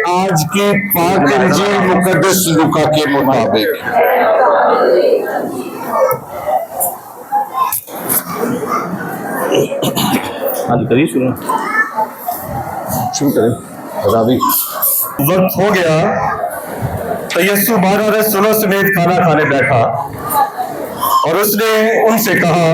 آج کی پاک انجیل مقدس لوکا کے مطابق۔ وقت ہو گیا تو یسوع 12 رسولوں سمیت کھانا کھانے بیٹھا اور اس نے ان سے کہا،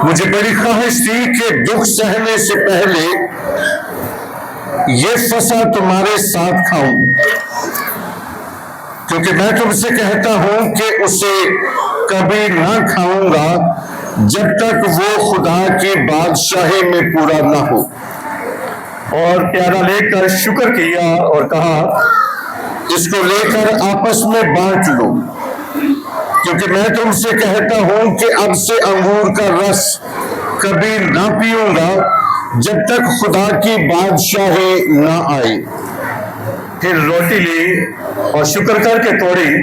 مجھے بڑی خواہش تھی کہ دکھ سہنے سے پہلے یہ فسح تمہارے ساتھ کھاؤں، کیونکہ میں تم سے کہتا ہوں کہ اسے کبھی نہ کھاؤں گا جب تک وہ خدا کی بادشاہی میں پورا نہ ہو۔ اور پیالہ لے کر شکر کیا اور کہا، اس کو لے کر آپس میں بانٹ لو، کیونکہ میں تم سے کہتا ہوں کہ اب سے انگور کا رس کبھی نہ پیوں گا جب تک خدا کی بادشاہی نہ آئے۔ پھر روٹی لی اور شکر کر کے توڑی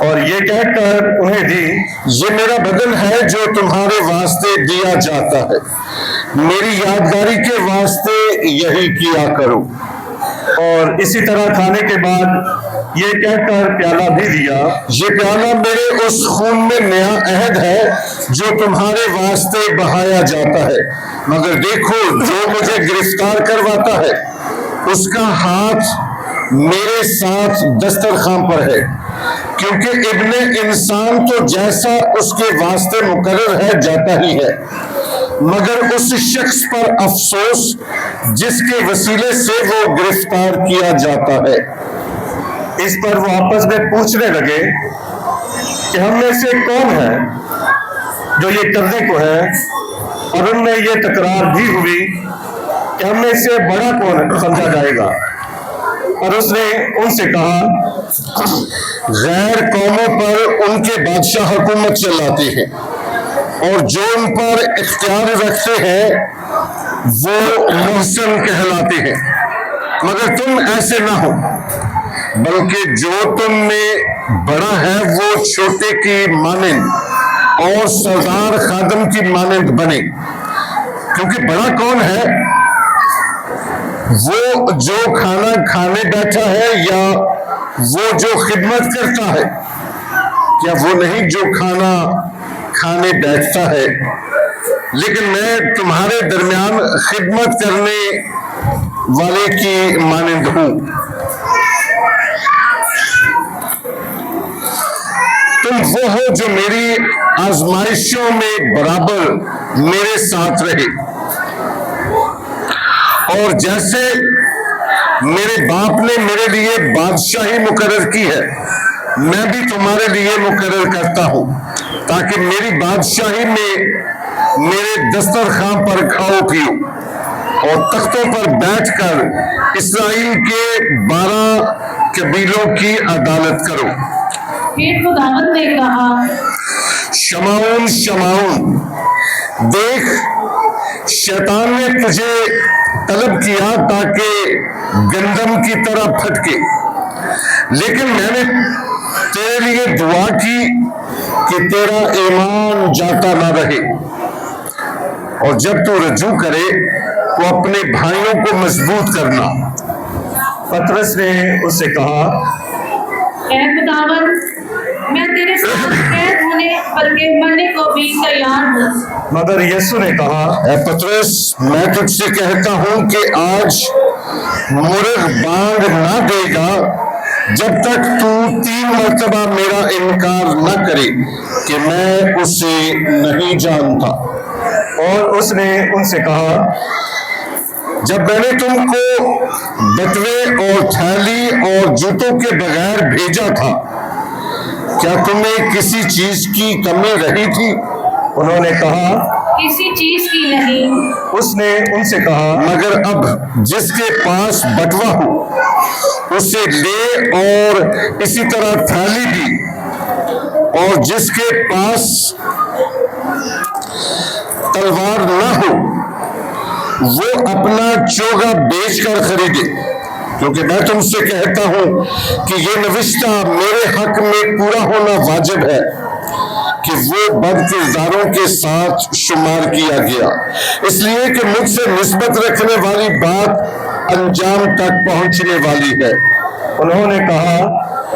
اور یہ کہہ کر انہیں دی، یہ میرا بدن ہے جو تمہارے واسطے دیا جاتا ہے، میری یادگاری کے واسطے یہی کیا کرو۔ اور اسی طرح کھانے کے بعد یہ کہہ کر پیالہ بھی دیا، یہ پیالہ میرے اس خون میں نیا عہد ہے جو تمہارے واسطے بہایا جاتا ہے، مگر دیکھو جو مجھے گرفتار کرواتا ہے اس کا ہاتھ میرے ساتھ دسترخوان پر ہے، کیونکہ ابن انسان تو جیسا اس کے واسطے مقرر ہے جاتا ہی ہے، مگر اس شخص پر افسوس جس کے وسیلے سے وہ گرفتار کیا جاتا ہے۔ اس پر وہ آپس میں پوچھنے لگے کہ ہم میں سے کون ہے جو یہ کرنے کو ہے، اور ان میں یہ تکرار بھی ہوئی کہ ہم میں سے بڑا کون سمجھا جائے گا۔ اور اس نے ان سے کہا، غیر قوموں پر ان کے بادشاہ حکومت چلاتے ہیں اور جو ان پر اختیار رکھتے ہیں وہ محسن کہلاتے ہیں، مگر تم ایسے نہ ہو، بلکہ جو تم میں بڑا ہے وہ چھوٹے کی مانند اور سردار خادم کی مانند بنے، کیونکہ بڑا کون ہے، وہ جو کھانا کھانے بیٹھا ہے یا وہ جو خدمت کرتا ہے؟ کیا وہ نہیں جو کھانا کھانے بیٹھتا ہے؟ لیکن میں تمہارے درمیان خدمت کرنے والے کی مانند ہوں۔ تم وہ ہو جو میری آزمائشوں میں برابر میرے ساتھ رہے، اور جیسے میرے باپ نے میرے لیے بادشاہی مقرر کی ہے میں بھی تمہارے لیے مقرر کرتا ہوں، تاکہ میری بادشاہی میں میرے دسترخوان پر کھاؤ پیو اور تختوں پر بیٹھ کر اسرائیل کے 12 قبیلوں کی عدالت کرو۔ پھر خداوند نے کہا، شمعون شمعون، دیکھ شیطان نے تجھے طلب کیا تاکہ گندم کی طرح پھٹکے، لیکن میں نے تیرے لیے دعا کی کہ تیرا ایمان جاتا نہ رہے، اور جب تو رجوع کرے تو اپنے بھائیوں کو مضبوط کرنا۔ پطرس نے اس سے کہا، اے خداوند، میں تیرے ساتھ قید ہونے بلکہ مرنے کو بھی تیار ہوں۔ مگر یسوع نے کہا، اے پطرس، میں تجھ سے کہتا ہوں کہ آج مرغ بانگ نہ دے گا جب تک تو 3 مرتبہ میرا انکار نہ کرے کہ میں اسے نہیں جانتا۔ اور اس نے ان سے کہا، جب میں نے تم کو بٹوے اور تھیلی اور جوتوں کے بغیر بھیجا تھا، کیا تمہیں کسی چیز کی کمی رہی تھی؟ انہوں نے کہا، کسی چیز کی نہیں۔ اس نے ان سے کہا، مگر اب جس کے پاس بٹوا ہو اسے لے، اور اسی طرح تھیلی بھی، اور جس کے پاس تلوار نہ ہو وہ اپنا چوگا بیچ کر خریدے، کیونکہ میں تم سے کہتا ہوں کہ یہ نوشتہ میرے حق میں پورا ہونا واجب ہے کہ وہ بد کرداروں کے ساتھ شمار کیا گیا، اس لیے کہ مجھ سے نسبت رکھنے والی بات अंजाम तक पहुंचने वाली है। उन्होंने कहा,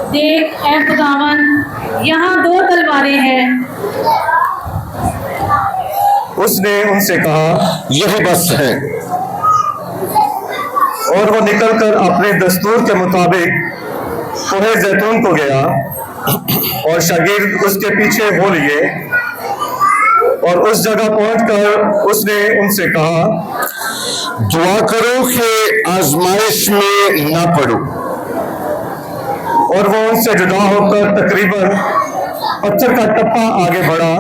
देख ऐ खुदावन, यहाँ 2 तलवारें हैं। उसने उनसे कहा, यही बस है। और वो निकलकर अपने दस्तूर के मुताबिक कोहे जैतून को गया और शागिर्द उसके पीछे हो लिए। और उस जगह पहुंचकर उसने उनसे कहा, दुआ करो कि आजमाइश में ना पड़ो। और वो उनसे जुदा होकर तकरीबन पत्थर का टप्पा आगे बढ़ा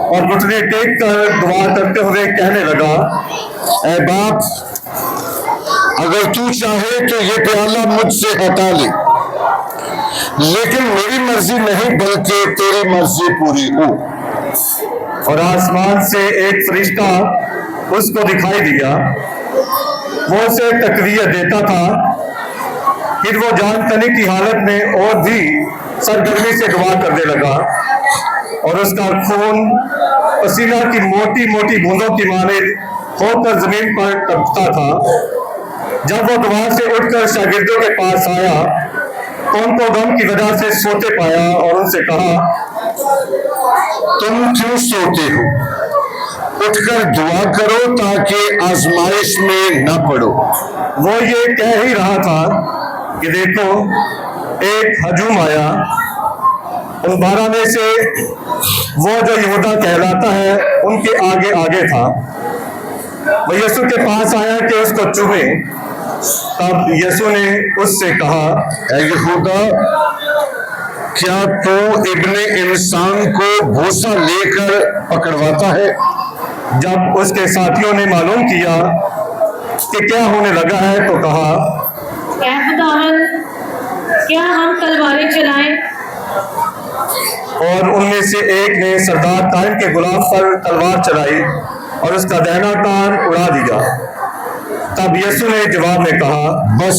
और घुटने टेक कर दुआ करते हुए कहने लगा, ऐ बाप, अगर तू चाहे तो ये प्याला मुझसे हटा ले, लेकिन मेरी मर्जी नहीं बल्कि तेरी मर्जी पूरी हो। और आसमान से एक फरिश्ता उसको दिखाई दिया। वो उसे तकवीत देता था। फिर वो जान तनी की हालत में और भी सरगर्मी से दुआ करने लगा और उसका खून पसीना की मोटी मोटी बूंदों की मानिंद होकर जमीन पर टपकता था। जब वो दुआ से उठकर शागिर्दों के पास आया तो उनको गम की वजह से सोते पाया और उनसे कहा, तुम क्यों सोते हो? उठकर दुआ करो ताकि आजमाइश में न पड़ो। वो ये कह ही रहा था कि देखो, एक हजूम आया। उन 12 में से वो जो यहूदा कहलाता है उनके आगे आगे था। वो यीशु के पास आया कि उसको चूमे। तब यीशु ने उससे कहा, ऐ यहूदा, क्या तू इब्ने इंसान को भूसा लेकर पकड़वाता है? जब उसके साथियों ने मालूम किया कि क्या होने लगा है तो कहा, ऐ खुदावन, क्या हम तलवारें चलाएं? और उनमें से एक ने सरदार कायम के गुलाम पर तलवार चलाई और उसका दाहिना कान उड़ा दिया। तब यीशु ने जवाब में कहा, बस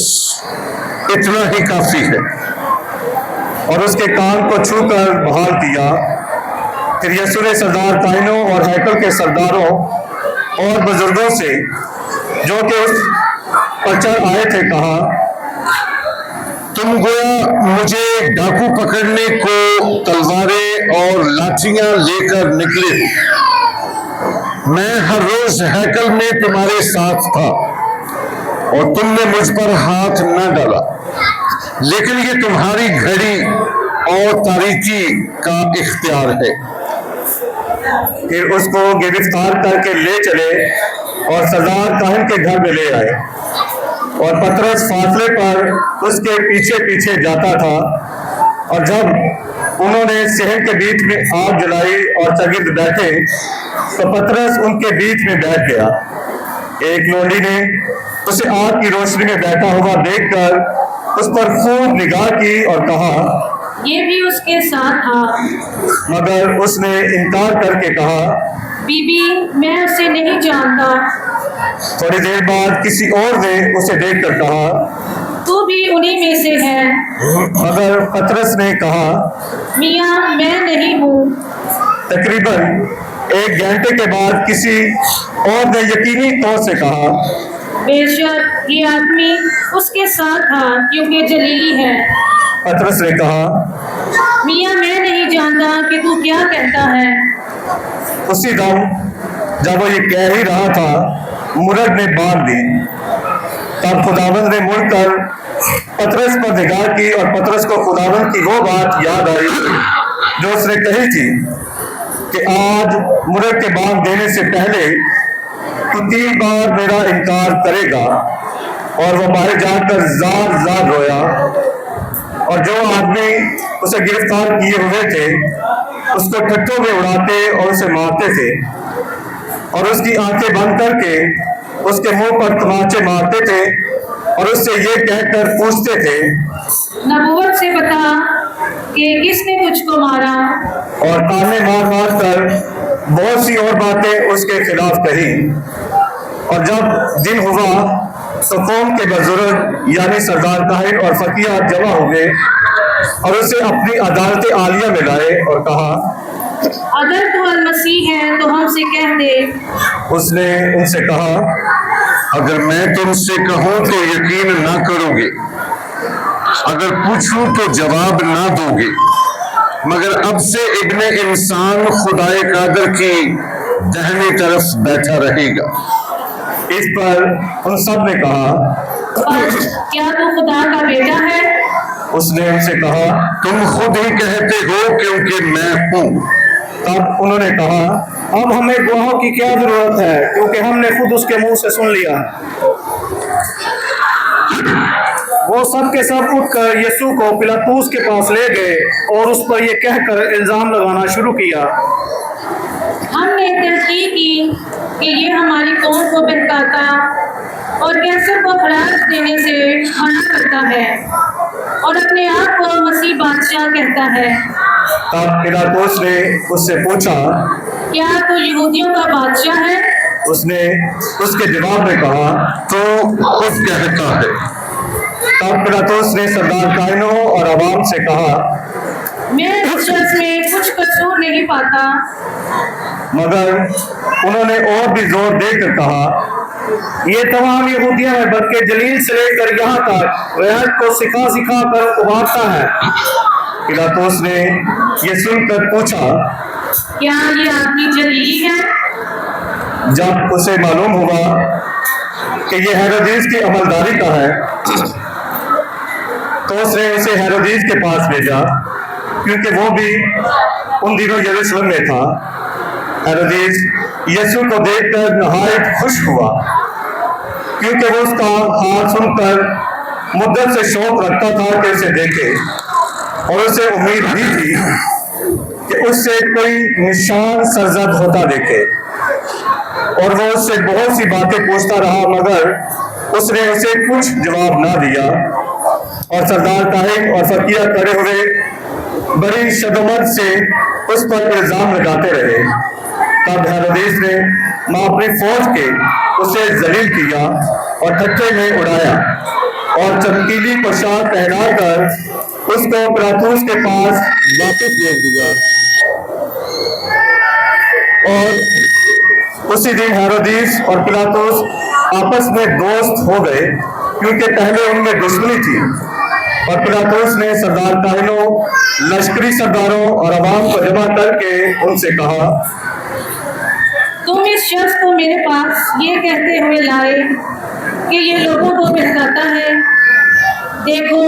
इतना ही काफी है। और उसके कान को छूकर बहाल किया। फिर यीशु ने सरदार कायनों और हैकल के सरदारों और बुजुर्गों से जो कि उस पर चढ़ आए थे कहा, तुम गोया मुझे डाकू पकड़ने को तलवारें और लाठियां लेकर निकले हो। मैं हर रोज हैकल में तुम्हारे साथ था और तुमने मुझ पर हाथ न डाला, लेकिन ये तुम्हारी घड़ी और तारीकी का इख्तियार है। फिर उसको गिरफ्तार करके ले चले और सरदार कायम के घर में ले आए। और पतरस फासले पर उसके पीछे पीछे जाता था। और जब उन्होंने शहर के बीच में आग जलाई और शागिर्द बैठे तो पतरस उनके बीच में बैठ गया। एक लोंडी ने उसे आग की रोशनी में बैठा हुआ देखकर उस पर खूब निगाह की और कहा, ये भी उसके साथ था। मगर उसने इनकार करके कहा, बीबी, मैं उसे नहीं जानता। थोड़ी देर बाद किसी और ने उसे देखकर कहा, तू भी उन्हीं में से है। मगर पतरस ने कहा, मियाँ, मैं नहीं हूँ। तकरीबन 1 घंटे के बाद किसी और ने यकीनी तौर से कहा, बेशक ये आदमी उसके साथ था, क्योंकि जलीली है। पतरस ने कहा, मियाँ, मैं नहीं जानता कि तू क्या कहता है। उसी दम जब वो ये कह ही रहा था, मुरद ने बांध दी। तब खुदावंद ने मुड़कर पतरस पर निगाह की और पतरस को खुदावंद की वो बात याद आई जो उसने कही थी कि आज मुरद के बांध देने से पहले तू 3 बार मेरा इनकार करेगा। और वो बाहर जाकर जार जार रोया। और जो आदमी उसे गिरफ्तार किए हुए थे उसको ठट्ठों में उड़ाते और उसे मारते थे और उसकी आंखें बंद करके उसके मुंह पर तमाचे मारते थे और उससे ये कहकर पूछते थे, नबूवत से बता कि किसने तुझको मारा। और ताने मार मार कर बहुत सी और बातें उसके खिलाफ कही। और जब दिन हुआ तो कौम के बुजुर्ग यानी सरदार काहिन और फकीहा जमा हो गए और उसे अपनी अदालत आलिया में लाए और कहा, अगर तू अल मसीह है तो हमसे कह दे। उसने उनसे कहा, अगर मैं तुमसे कहूं तो यकीन ना करोगे, अगर पूछूं तो जवाब ना दोगे, मगर अब से इब्ने इंसान खुदाए कादर की दाहिनी तरफ बैठा रहेगा। इस पर उन सब ने कहा, क्या तू खुदा का बेटा है? उसने उनसे कहा, तुम खुद ही कहते हो क्योंकि मैं हूं। तब उन्होंने कहा, अब हमें गवाहों की क्या जरूरत है, क्योंकि हमने खुद उसके मुंह से सुन लिया है। वो सब के सब उठकर यीशु को पिलातुस के पास ले गए और उस पर यह कहकर इल्जाम लगाना शुरू किया, हमने तहकीक की कि ये हमारी कौम को बहकाता और कैसर को खराज देने से मना करता है और अपने आप को मसीह बादशाह कहता है। तब पिलातुस ने उससे पूछा, क्या तू यहूदियों का बादशाह है? उसने उसके जवाब में कहा, तो खुद कहता है। तब पिलातुस ने सरदार कायनों और अवाम से कहा, मैं इस शख्स में कुछ कसूर नहीं पाता। मगर उन्होंने और भी जोर देकर कहा, ये तमाम यहूदियां हैं, बल्कि जलील से लेकर यहाँ तक रियायत को सिखा सिखा कर उबारता है। पिलातुस ने ये सुनकर पूछा, क्या ये आदमी जलीली है? जब उसे मालूम हुआ कि ये हेरोदेस की अमलदारी का है, तो उसने उसे हेरोदेस के पास भेजा, क्योंकि वो भी उन दिनों यरूशलेम में था। हेरोदेस यीशु को देखकर नहायत खुश हुआ, क्योंकि वो उसका हाल सुनकर मुद्दत से शौक रखता था कि उसे देखे, और उसे उम्मीद भी थी कि उससे कोई निशान सरजद होता देखे। और वो उससे बहुत सी बातें पूछता रहा, मगर उसने उसे कुछ जवाब ना दिया। और सरदार काहिन और फकीर खड़े हुए बड़ी शदमत से उस पर इल्जाम लगाते रहे। तब हेरोदेस ने अपनी फौज के उसे जलील किया और ठट्ठे में उड़ाया और चमकीली पोशाक पहनाकर उसको पिलातुस के पास वापस भेज दिया। और उसी दिन हेरोदेस और पिलातुस आपस में दोस्त हो गए, क्योंकि पहले उनमें दुश्मनी थी। और पिलातुस ने सरदार काहिनों, लश्करी सरदारों और अवाम को जमा करके उनसे कहा, तुम इस शख्स को मेरे पास ये कहते हुए लाए कि ये लोगों को बहकाता है। देखो,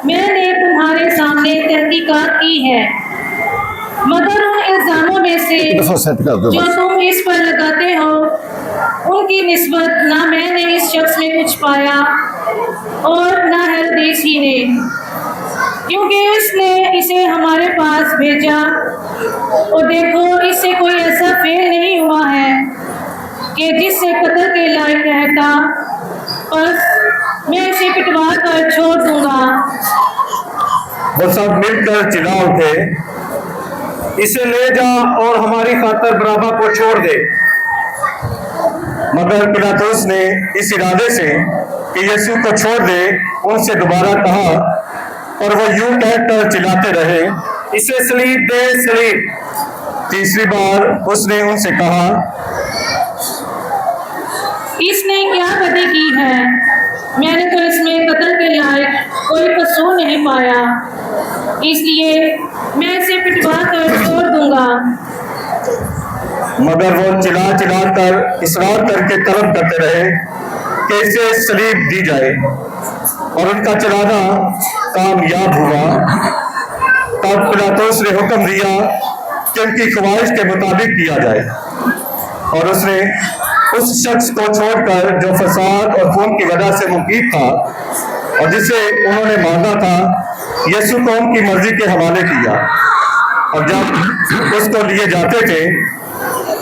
मैंने तुम्हारे सामने तहकीकात की है, मगर उन इल्जामों में से जो तुम इस पर लगाते हो, उनकी निस्बत ना मैंने इस शख्स में कुछ पाया और ना हेरोदेस ही ने, क्योंकि इसने इसे हमारे पास भेजा। और देखो, इससे कोई ऐसा फेल नहीं हुआ है कि जिससे कत्ल के लायक रहता, बस मैं इसे पिटवा कर छोड़ दूंगा। वो सब मिलकर चिल्ला उठे, इसे ले जा और हमारी खातर बराबा को छोड़ दे। मगर पिलातुस ने इस इरादे से कि यीशु को छोड़ दे उनसे दोबारा कहा, और वो यूं कहकर चिल्लाते रहे, इसे सलीब दे, सलीब। तीसरी बार उसने उनसे कहा, इसने क्या बदी की है? मैंने तो इसमें कत्ल के लायक कोई कसूर नहीं पाया, इसलिए मैं इसे पिटवा कर छोड़ दूंगा। मगर वो चिल्ला चिल्ला कर इसरार करके तलब करते रहे कि इसे सलीब दी जाए। और उनका चिल्लाना कामयाब हुआ। तब पिलातुस ने हुक्म दिया कि उनकी ख्वाहिश के मुताबिक किया जाए, और उसने उस शख्स को छोड़कर जो फसाद और खून की वजह से मुकीद था और जिसे उन्होंने मांगा था, यीशु को उनकी मर्जी के हवाले किया। और जब उसको लिए जाते थे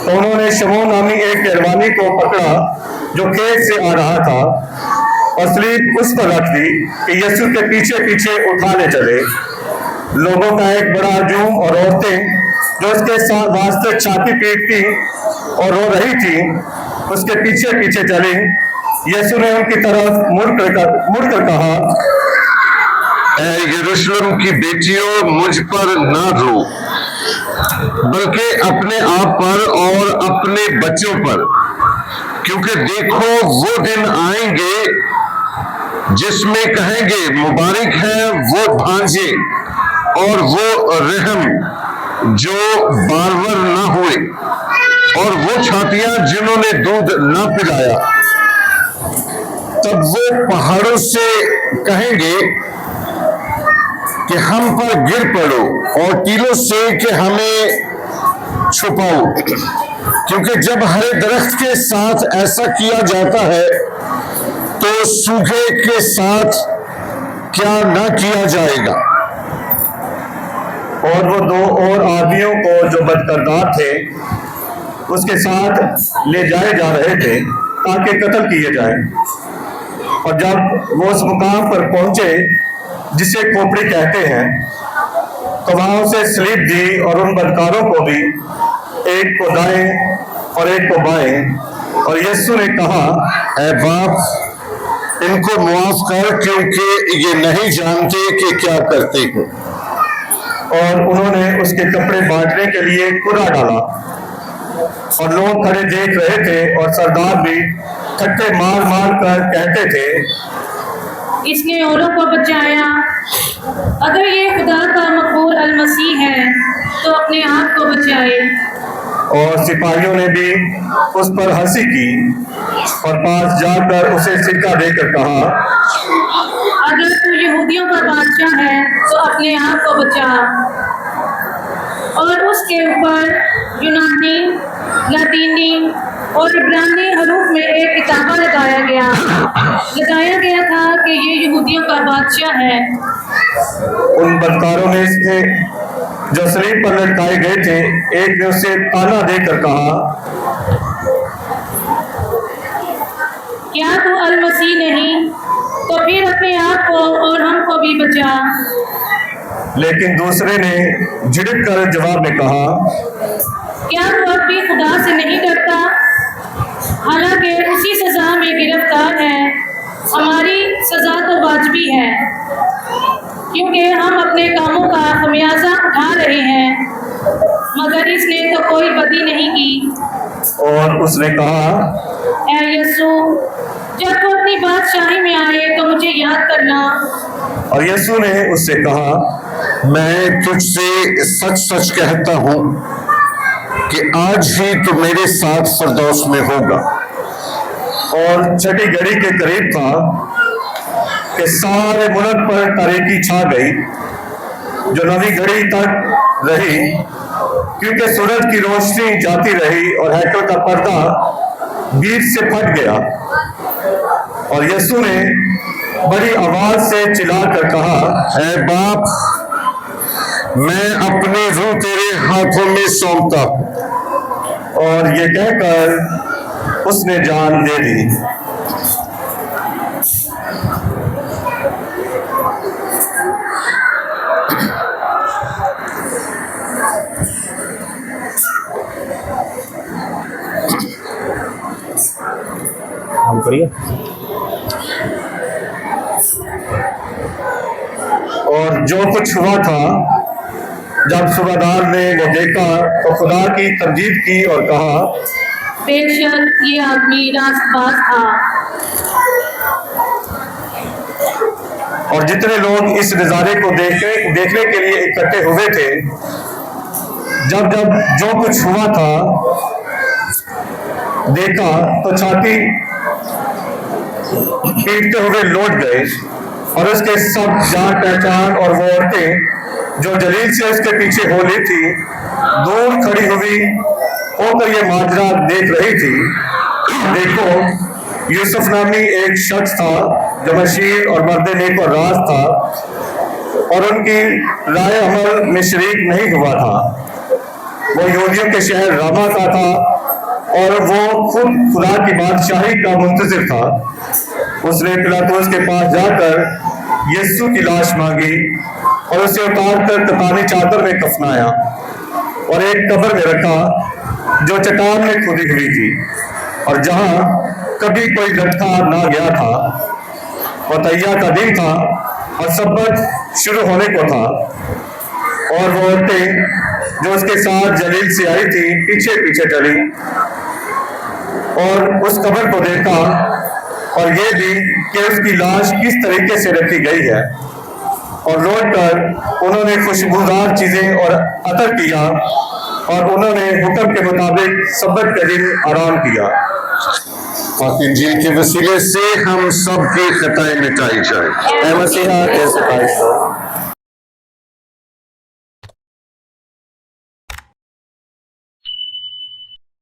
तो उन्होंने शमौन नामी एक पहलवानी को पकड़ा जो खेत से आ रहा था, और सलीब उस पर रख दी कि यीशु के पीछे पीछे उठाने चले। लोगों का एक बड़ा हजूम और औरतें जो उसके साथ वास्ते छाती पीटती और रो रही थी, उसके पीछे पीछे चली। यीशु ने उनकी तरफ मुड़कर कहा, ऐ यरूशलेम की बेटियों, मुझ पर ना रो, बल्कि अपने आप पर और अपने बच्चों पर क्योंकि देखो वो दिन आएंगे जिसमें कहेंगे मुबारक है वो भांजे और वो रहम जो बारवर ना हुए और वो छातियां जिन्होंने दूध ना पिलाया। तब वो पहाड़ों से कहेंगे कि हम पर गिर पड़ो और टीलों से कि हमें छुपाओ, क्योंकि जब हरे दरख्त के साथ ऐसा किया जाता है तो सूखे के साथ क्या ना किया जाएगा। और वो 2 और आदमियों को जो बदकिरदार थे उसके साथ ले जाए जा रहे थे ताकि कत्ल किए जाए। और जब वो उस मुकाम पर पहुंचे जिसे खोपड़ी कहते हैं तो वहां उसे स्लीप दी और उन बदकारों को भी, एक को दाएं और एक को बाएं। और यीशु ने कहा, ऐ बाप इनको मुआफ कर क्योंकि ये नहीं जानते कि क्या करते हैं। और उन्होंने उसके कपड़े बांटने के लिए कुरा डाला। और लोग खड़े देख रहे थे और सरदार भी ठट्टे मार मार कर कहते थे, इसने औरों को बचाया। अगर ये खुदा का मकबूल अल मसीह है तो अपने आप को बचाए। और सिपाहियों ने भी उस पर हंसी की और पास जाकर उसे सिक्का देकर कहा, अगर तू यहूदियों का बादशाह है तो अपने आप को बचा। और उसके ऊपर यूनानी, लातीनी और इब्रानी हरूफ में एक किताबा लगाया गया था कि ये यहूदियों का बादशाह है। उन बदकारों ने इसके जो सलीब पर लटकाए गए थे, एक ने उसे ताना देकर कहा, क्या तू अल मसीह नहीं तो फिर अपने आप को और हमको भी बचा। लेकिन दूसरे ने झिड़क कर जवाब में कहा, क्या तू अब भी खुदा से नहीं डरता, हालांकि उसी सजा में गिरफ्तार है। हमारी सजा तो वाजिबी है क्योंकि हम अपने कामों का खमियाजा उठा रहे हैं, मगर इसने तो कोई बदी नहीं की। और उसने कहा, ऐ यीशु, जब तू अपनी बादशाही में आए तो मुझे याद करना। और यीशु ने उससे कहा, मैं तुझसे सच सच कहता हूं कि आज ही तू मेरे साथ फिरदौस में होगा। और छठी घड़ी के करीब था कि सारे मुल्क पर तारीकी छा गई, जो नवी घड़ी तक रही, क्योंकि सूरज की रोशनी जाती रही और हैकल का पर्दा बीच से फट गया। और यीशु ने बड़ी आवाज से चिल्लाकर कहा, ऐ बाप मैं अपनी रूह तेरे हाथों में सौंपता हूं। और ये कहकर उसने जान दे दी। और जो कुछ हुआ था, जब सूबेदार ने वो देखा तो खुदा की तमजीद की और कहा, बेशक ये आदमी रास्तबाज था। और जितने लोग इस नज़ारे को देखने के लिए इकट्ठे हुए थे, जब जब जो कुछ हुआ था देखा तो छाती पीटते हुए लौट गए। और उसके सब जान पहचान और वो औरतें जो जलील से उसके पीछे हो ली थी, दूर खड़ी हुई होकर ये माजरा देख रही थी। देखो, यूसुफ नामी एक शख्स था जो बशीर और मर्द नेक और राज था और उनकी राय अमल में शरीक नहीं हुआ था। वो यहूदियों के शहर रामा का था और वो खुद खुदा की बादशाही का मुंतजिर था। उसने पिलातुस के पास जाकर यीशु की लाश मांगी और उसे उतार कर कतानी चादर में कफनाया और एक कब्र में रखा जो चट्टान में खुदी हुई थी और जहां कभी कोई गड्ढा ना गया था। और तैया का दिन था और सब्बत शुरू होने को था। और वो औरतें जो उसके साथ जलील से आई थी पीछे पीछे चली। اور اس قبر کو دیکھا اور یہ بھی کہ اس کی لاش کس طریقے سے رکھی گئی ہے، اور لوٹ کر انہوں نے خوشبودار چیزیں اور عطر کیا اور انہوں نے حکم کے مطابق سبت کے دن آرام کیا پاک انجیل کے وسیلے سے ہم سب کی خطائیں مٹائی جائیں۔ اے مسیحا کے ستائش ہو۔